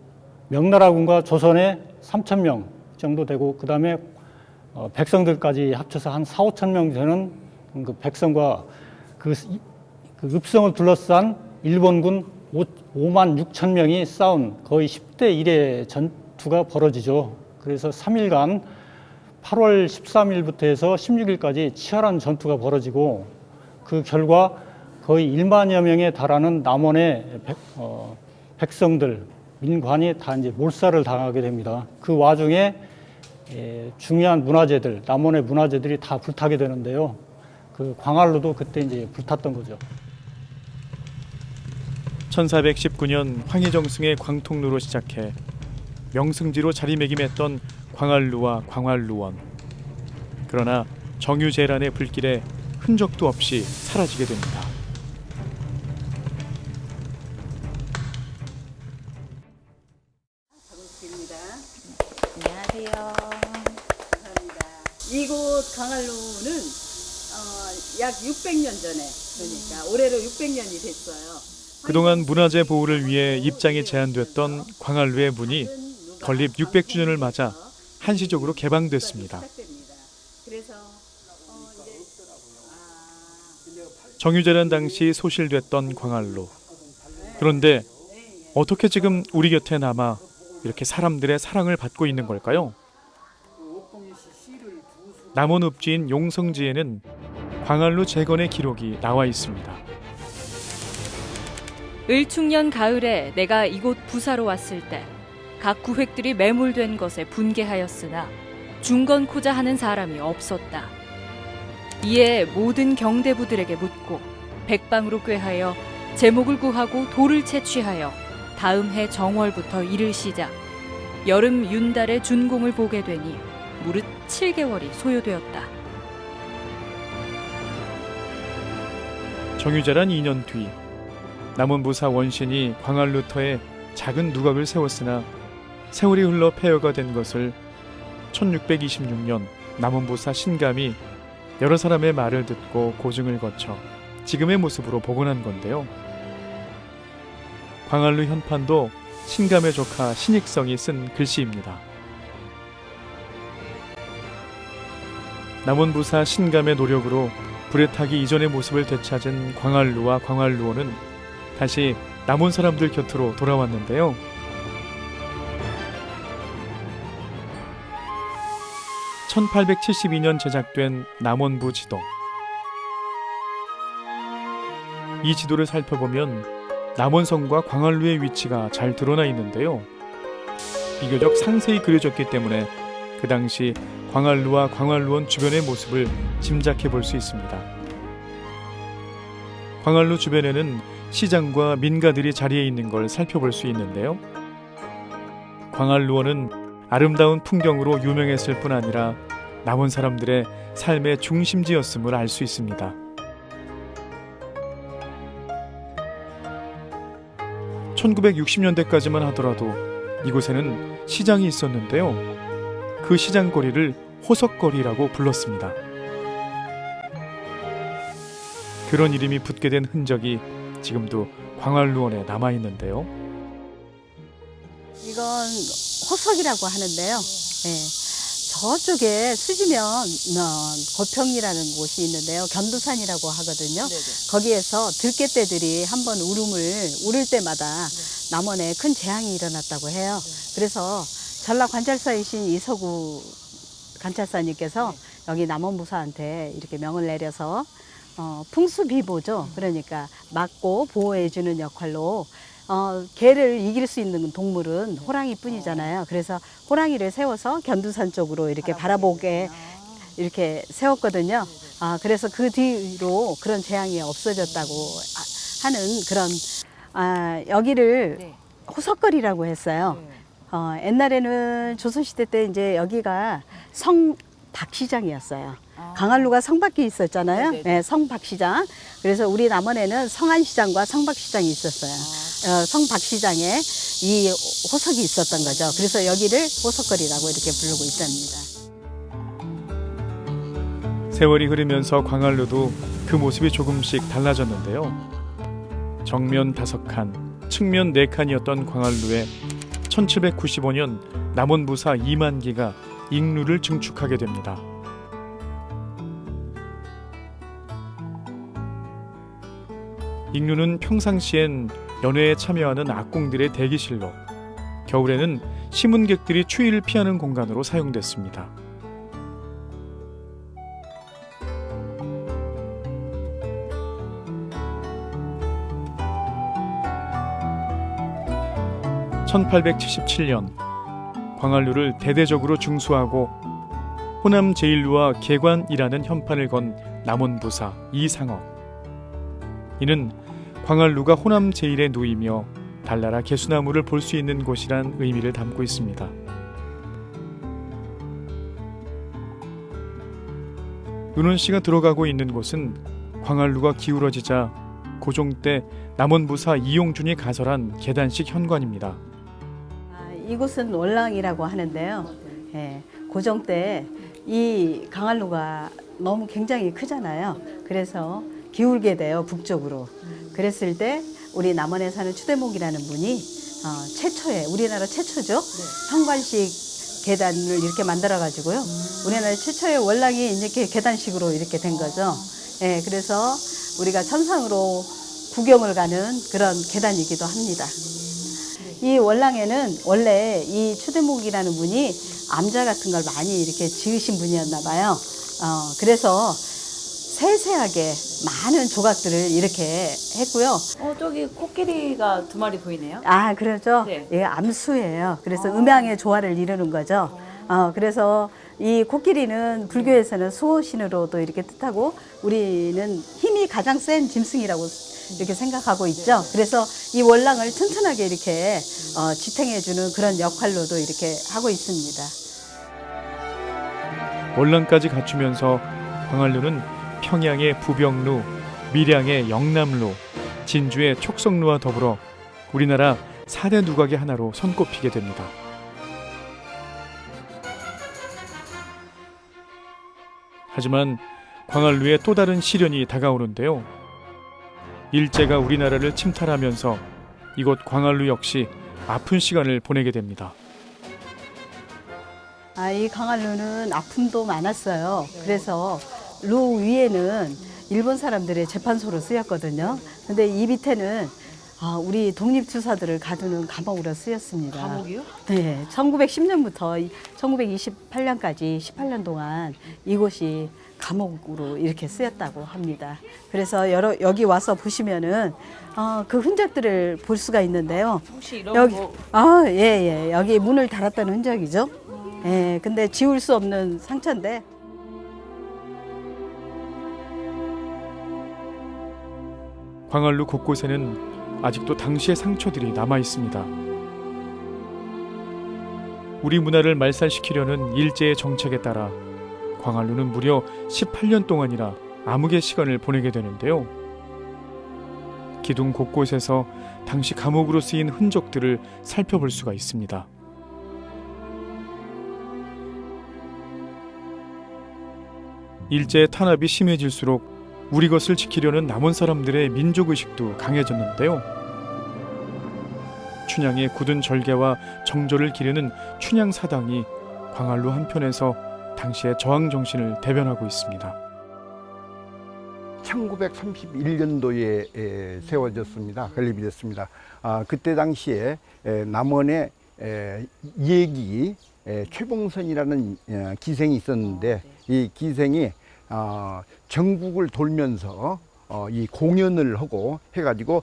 명나라군과 조선에 3,000명 정도 되고 그 다음에 백성들까지 합쳐서 한 4, 5천 명 되는 그 백성과 그 읍성을 둘러싼 일본군 5만 6천 명이 싸운 거의 10대 1의 전투가 벌어지죠. 그래서 3일간 8월 13일부터 해서 16일까지 치열한 전투가 벌어지고 그 결과 거의 1만여 명에 달하는 남원의 백성들, 민관이 다 이제 몰살을 당하게 됩니다. 그 와중에 중요한 문화재들, 남원의 문화재들이 다 불타게 되는데요. 그 광활루도 그때 이제 불탔던 거죠. 1419년 황희정승의 광통루로 시작해 명승지로 자리매김했던 광활루와 광활루원. 그러나 정유재란의 불길에 흔적도 없이 사라지게 됩니다. 안녕하세요. 이곳 광활루는 약 600년 전에, 그러니까 올해로 600년이 됐어요. 그동안 문화재 보호를 위해 입장이 제한됐던 광활루의 문이 건립 600주년을 맞아 한시적으로 개방됐습니다. 정유재란 당시 소실됐던 광활루. 그런데 어떻게 지금 우리 곁에 남아 이렇게 사람들의 사랑을 받고 있는 걸까요? 남원 읍지인 용성지에는 광활루 재건의 기록이 나와 있습니다. 을충년 가을에 내가 이곳 부사로 왔을 때 각 구획들이 매몰된 것에 분개하였으나 중건코자 하는 사람이 없었다. 이에 모든 경대부들에게 묻고 백방으로 꾀하여 제목을 구하고 돌을 채취하여 다음 해 정월부터 일을 시작. 여름 윤달에 준공을 보게 되니 무릇 7개월이 소요되었다. 정유재란 2년 뒤 남원부사 원신이 광활루터에 작은 누각을 세웠으나 세월이 흘러 폐허가 된 것을 1626년 남원부사 신감이 여러 사람의 말을 듣고 고증을 거쳐 지금의 모습으로 복원한 건데요. 광활루 현판도 신감의 조카 신익성이 쓴 글씨입니다. 남원부사 신감의 노력으로 불에 타기 이전의 모습을 되찾은 광활루와 광활루원은 다시 남원 사람들 곁으로 돌아왔는데요. (1872년) 제작된 남원부 지도. 이 지도를 살펴보면 남원성과 광활루의 위치가 잘 드러나 있는데요. 비교적 상세히 그려졌기 때문에 그 당시 광활루와 광활루원 주변의 모습을 짐작해 볼 수 있습니다. 광활루 주변에는 시장과 민가들이 자리해 있는 걸 살펴볼 수 있는데요. 광활루원은 아름다운 풍경으로 유명했을 뿐 아니라 남원 사람들의 삶의 중심지였음을 알 수 있습니다. (1960년대까지만) 하더라도 이곳에는 시장이 있었는데요. 그 시장거리를 호석거리라고 불렀습니다. 그런 이름이 붙게 된 흔적이 지금도 광활루원에 남아있는데요. 이건 호석이라고 하는데요. 저쪽에 수지면 고평이라는 곳이 있는데요. 견두산이라고 하거든요. 거기에서 들깨떼들이 한번 울을 때마다 남원에 큰 재앙이 일어났다고 해요. 그래서 전라관찰사이신 이서구 관찰사님께서 여기 남원부사한테 이렇게 명을 내려서 풍수비보죠. 그러니까 막고 보호해주는 역할로 개를 이길 수 있는 동물은 호랑이뿐이잖아요. 그래서 호랑이를 세워서 견두산 쪽으로 이렇게 바라보게 이렇게 세웠거든요. 그래서 그 뒤로 그런 재앙이 없어졌다고 하는 그런 여기를 호석거리라고 했어요. 옛날에는 조선시대 때 이제 여기가 성박시장이었어요. 강활루가 성밖에 있었잖아요. 네, 성박시장. 그래서 우리 남원에는 성안시장과 성박시장이 있었어요. 성박시장에 이 호석이 있었던 거죠. 그래서 여기를 호석거리라고 이렇게 부르고 있답니다. 세월이 흐르면서 광활루도 그 모습이 조금씩 달라졌는데요. 정면 5칸, 측면 4칸이었던 광활루에 1795년 남원부사 이만기가 익루를 증축하게 됩니다. 익루는 평상시엔 연회에 참여하는 악공들의 대기실로, 겨울에는 시문객들이 추위를 피하는 공간으로 사용됐습니다. (1877년) 광활루를 대대적으로 중수하고 호남 제1루와 개관이라는 현판을 건 남원부사 이상업. 이는 광활루가 호남 제1의 누이며 달나라 개수나무를 볼 수 있는 곳이란 의미를 담고 있습니다. 은원씨가 들어가고 있는 곳은 광활루가 기울어지자 고종 때 남원부사 이용준이 가설한 계단식 현관입니다. 이곳은 월랑이라고 하는데요. 고종 때 이 강활루가 너무 굉장히 크잖아요. 그래서 기울게 돼요, 북쪽으로. 그랬을 때 우리 남원에 사는 추대목이라는 분이 최초에, 우리나라 최초죠. 현관식 계단을 이렇게 만들어 가지고요. 우리나라 최초의 월랑이 이렇게 계단식으로 이렇게 된 거죠. 그래서 우리가 천상으로 구경을 가는 그런 계단이기도 합니다. 이 월랑에는 원래 이 추대목이라는 분이 암자 같은 걸 많이 이렇게 지으신 분이었나 봐요. 그래서 세세하게 많은 조각들을 이렇게 했고요. 저기 코끼리가 2마리 보이네요. 그렇죠. 네. 예, 암수예요. 그래서 음양의 조화를 이루는 거죠. 그래서 이 코끼리는 불교에서는 수호신으로도 이렇게 뜻하고 우리는 힘이 가장 센 짐승이라고 이렇게 생각하고 있죠. 그래서 이 월랑을 튼튼하게 이렇게 지탱해주는 그런 역할로도 이렇게 하고 있습니다. 월랑까지 갖추면서 광활루는 평양의 부병루, 밀양의 영남루, 진주의 촉성루와 더불어 우리나라 4대 누각의 하나로 손꼽히게 됩니다. 하지만 광활루의 또 다른 시련이 다가오는데요. 일제가 우리나라를 침탈하면서 이곳 광활루 역시 아픈 시간을 보내게 됩니다. 이 강활루는 아픔도 많았어요. 그래서 루 위에는 일본 사람들의 재판소로 쓰였거든요. 근데 이 밑에는 우리 독립투사들을 가두는 감옥으로 쓰였습니다. 감옥이요? 네, 1910년부터 1928년까지 18년 동안 이곳이 감옥으로 이렇게 쓰였다고 합니다. 그래서 여기 와서 보시면은 그 흔적들을 볼 수가 있는데요. 혹시 이런 여기 거 예, 여기 문을 달았다는 흔적이죠. 예, 근데 지울 수 없는 상처인데. 광활루 곳곳에는 아직도 당시의 상처들이 남아 있습니다. 우리 문화를 말살시키려는 일제의 정책에 따라 광활루는 무려 18년 동안이나 암흑의 시간을 보내게 되는데요. 기둥 곳곳에서 당시 감옥으로 쓰인 흔적들을 살펴볼 수가 있습니다. 일제의 탄압이 심해질수록 우리 것을 지키려는 남원 사람들의 민족의식도 강해졌는데요. 춘향의 굳은 절개와 정조를 기르는 춘향사당이 광활루 한편에서 당시의 저항 정신을 대변하고 있습니다. 1931년도에 세워졌습니다. 건립이 됐습니다. 그때 당시에 남원에 이예기 최봉선이라는 기생이 있었는데 이 기생이 전국을 돌면서 이 공연을 하고 해가지고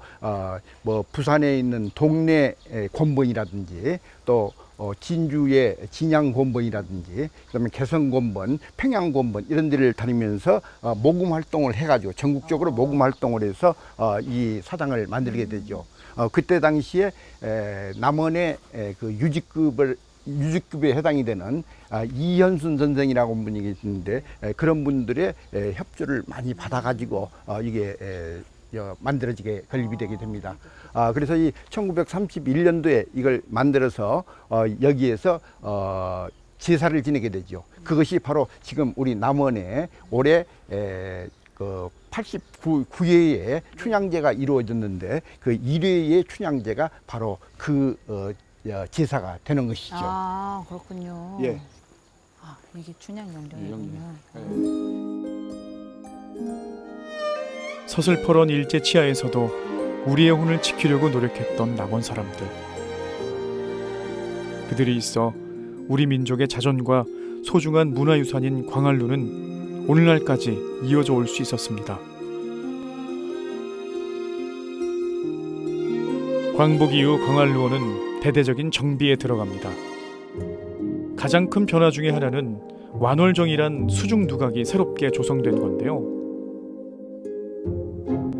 뭐 부산에 있는 동네 곤번이라든지 또 진주의 진양곤번이라든지 그다음에 개성곤번, 평양곤번 이런 데를 다니면서 모금 활동을 해가지고 전국적으로 모금 활동을 해서 이 사당을 만들게 되죠. 그때 당시에 남원의 그 유직급에 해당이 되는 이현순 선생이라고 한 분이 계시는데 그런 분들의 협조를 많이 받아가지고 이게 만들어지게 건립이 되게 됩니다. 그래서 이 1931년도에 이걸 만들어서 여기에서 제사를 지내게 되죠. 그것이 바로 지금 우리 남원에 올해 그 89회의 춘향제가 이루어졌는데 그 1회의 춘향제가 바로 그 제사가 되는 것이죠. 그렇군요. 예. 이게 춘향 영령이군요. 서슬퍼런 일제 치하에서도 우리의 혼을 지키려고 노력했던 남원 사람들. 그들이 있어 우리 민족의 자존과 소중한 문화유산인 광활루는 오늘날까지 이어져 올 수 있었습니다. 광복 이후 광활루원은 대대적인 정비에 들어갑니다. 가장 큰 변화 중에 하나는 완월정이란 수중 누각이 새롭게 조성된 건데요.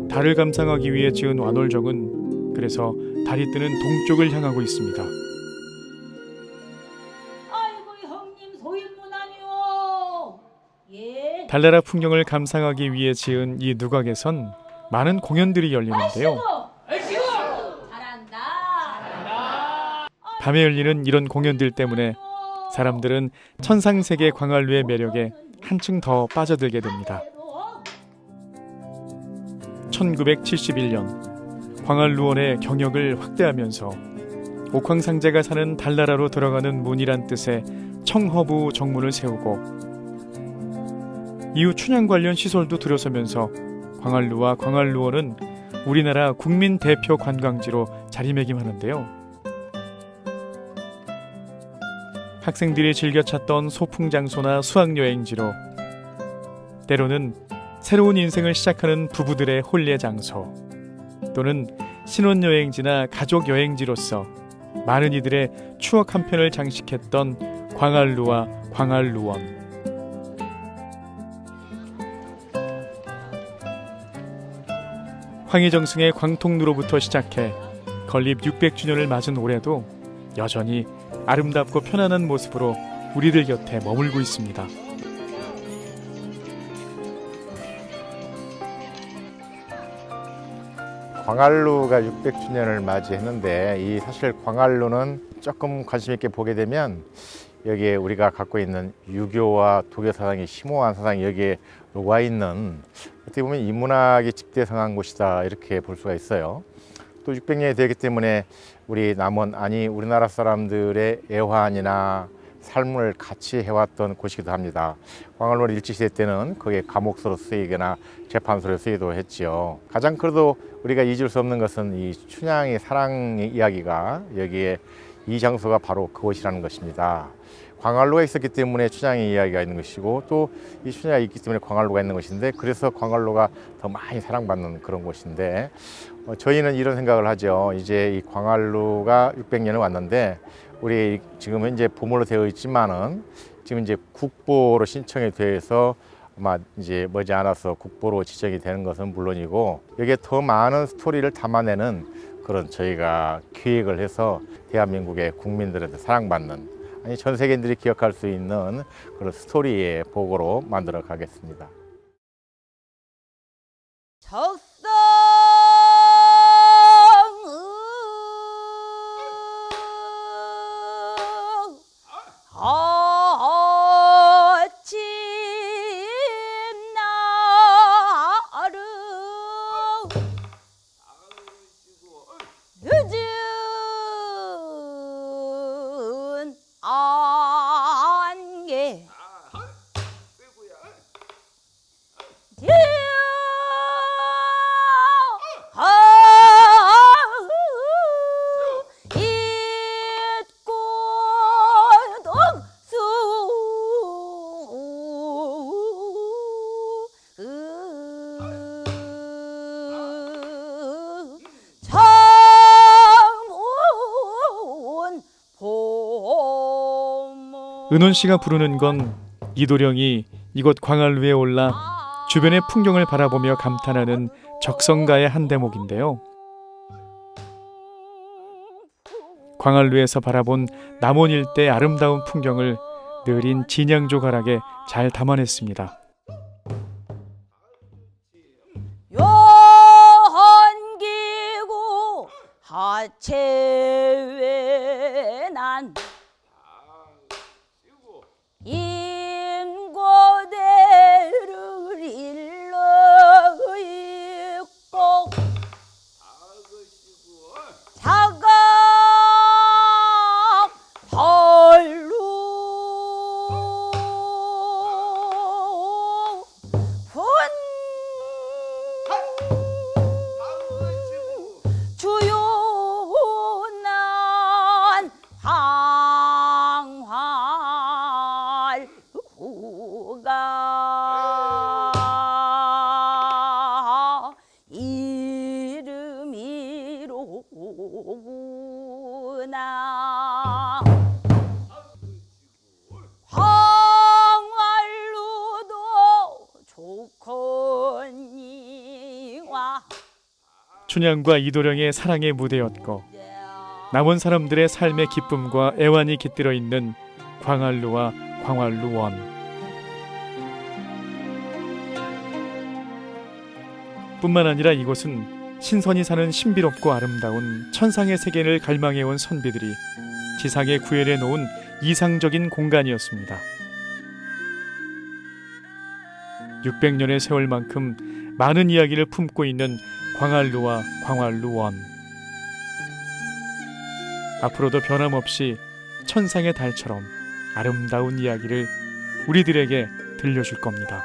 달을 감상하기 위해 지은 완월정은 그래서 달이 뜨는 동쪽을 향하고 있습니다. 아이고 형님 소인문아니요. 예. 달나라 풍경을 감상하기 위해 지은 이 누각에선 많은 공연들이 열리는데요. 잘한다. 밤에 열리는 이런 공연들 때문에 사람들은 천상세계 광활루의 매력에 한층 더 빠져들게 됩니다. 1971년 광활루원의 경역을 확대하면서 옥황상제가 사는 달나라로 들어가는 문이란 뜻의 청허부 정문을 세우고 이후 춘향 관련 시설도 들어서면서 광활루와 광활루원은 우리나라 국민 대표 관광지로 자리매김하는데요. 학생들이 즐겨 찾던 소풍 장소나 수학여행지로 때로는 새로운 인생을 시작하는 부부들의 혼례 장소 또는 신혼여행지나 가족여행지로서 많은 이들의 추억 한 편을 장식했던 광활루와 광활루원. 황희정승의 광통루로부터 시작해 건립 600주년을 맞은 올해도 여전히 아름답고 편안한 모습으로 우리들 곁에 머물고 있습니다. 광활루가 600주년을 맞이했는데 이 사실 광활루는 조금 관심 있게 보게 되면 여기에 우리가 갖고 있는 유교와 독일 사상이 심오한 사상이 여기에 녹아 있는 어떻게 보면 인문학이 집대성한 곳이다 이렇게 볼 수가 있어요. 또 600년이 되기 때문에 우리 남원 아니 우리나라 사람들의 애환이나 삶을 같이 해왔던 곳이기도 합니다. 광활로 일제시대 때는 거기에 감옥소로 쓰이거나 재판소로 쓰이기도 했지요. 가장 그래도 우리가 잊을 수 없는 것은 이 춘향의 사랑 이야기가 여기에 이 장소가 바로 그곳이라는 것입니다. 광활로가 있었기 때문에 춘향의 이야기가 있는 것이고 또 이 춘향이 있기 때문에 광활로가 있는 것인데 그래서 광활로가 더 많이 사랑받는 그런 곳인데 저희는 이런 생각을 하죠. 이제 이 광활로가 600년을 왔는데 우리 지금 현재 보물로 되어 있지만은 지금 이제 국보로 신청이 돼서 아마 이제 머지않아서 국보로 지정이 되는 것은 물론이고 여기에 더 많은 스토리를 담아내는 그런 저희가 기획을 해서 대한민국의 국민들한테 사랑받는 아니 전 세계인들이 기억할 수 있는 그런 스토리의 보고로 만들어 가겠습니다. 은원 씨가 부르는 건 이도령이 이곳 광활루에 올라 주변의 풍경을 바라보며 감탄하는 적성가의 한 대목인데요. 광활루에서 바라본 남원 일대의 아름다운 풍경을 느린 진양조 가락에 잘 담아냈습니다. 연기고 하체외 난 인고대를 일러 있고 사각 벌루 분 주요난 황활 후가 이름이로구나. 황활루도 좋거니와 춘향과 이도령의 사랑의 무대였고 남원 사람들의 삶의 기쁨과 애환이 깃들어 있는 광활루와 광활루원. 뿐만 아니라 이곳은 신선이 사는 신비롭고 아름다운 천상의 세계를 갈망해온 선비들이 지상에 구현해 놓은 이상적인 공간이었습니다. 600년의 세월만큼 많은 이야기를 품고 있는 광활루와 광활루원. 앞으로도 변함없이 천상의 달처럼 아름다운 이야기를 우리들에게 들려줄 겁니다.